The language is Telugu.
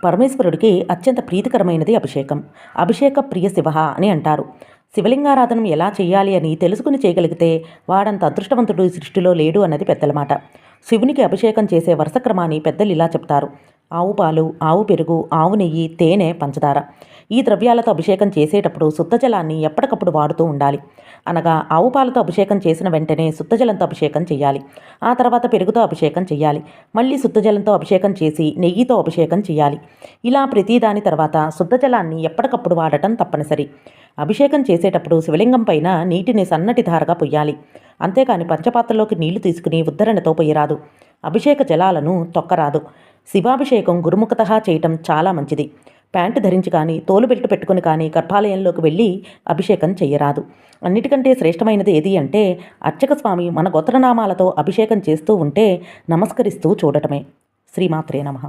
పరమేశ్వరుడికి అత్యంత ప్రీతికరమైనది అభిషేకం. అభిషేక ప్రియ శివః అని అంటారు. శివలింగారాధనం ఎలా చేయాలి అని తెలుసుకుని చేయగలిగితే వాడంత అదృష్టవంతుడు ఈ సృష్టిలో లేడు అన్నది పెద్దల మాట. శివునికి అభిషేకం చేసే వరుస క్రమాన్ని పెద్దలు ఇలా చెప్తారు: ఆవు పాలు, ఆవు పెరుగు, ఆవు నెయ్యి, తేనె, పంచదార. ఈ ద్రవ్యాలతో అభిషేకం చేసేటప్పుడు శుద్ధజలాన్ని ఎప్పటికప్పుడు వాడుతూ ఉండాలి. అనగా ఆవు పాలతో అభిషేకం చేసిన వెంటనే శుద్ధజలంతో అభిషేకం చేయాలి. ఆ తర్వాత పెరుగుతో అభిషేకం చేయాలి. మళ్ళీ శుద్ధజలంతో అభిషేకం చేసి నెయ్యితో అభిషేకం చేయాలి. ఇలా ప్రతిదాని తర్వాత శుద్ధజలాన్ని ఎప్పటికప్పుడు వాడటం తప్పనిసరి. అభిషేకం చేసేటప్పుడు శివలింగం పైన నీటిని సన్నటి ధారగా పొయ్యాలి. అంతేకాని పంచపాత్రలోకి నీళ్లు తీసుకుని ఉద్ధరణతో పొయ్యరాదు. అభిషేక జలాలను తొక్కరాదు. శివాభిషేకం గురుముఖతః చేయటం చాలా మంచిది. ప్యాంటు ధరించి కానీ, తోలు బెల్ట్ పెట్టుకుని కానీ గర్భాలయంలోకి వెళ్ళి అభిషేకం చెయ్యరాదు. అన్నిటికంటే శ్రేష్టమైనది ఏది అంటే అర్చక స్వామి మన గోత్రనామాలతో అభిషేకం చేస్తూ ఉంటే నమస్కరిస్తూ చూడటమే. శ్రీమాత్రే నమః.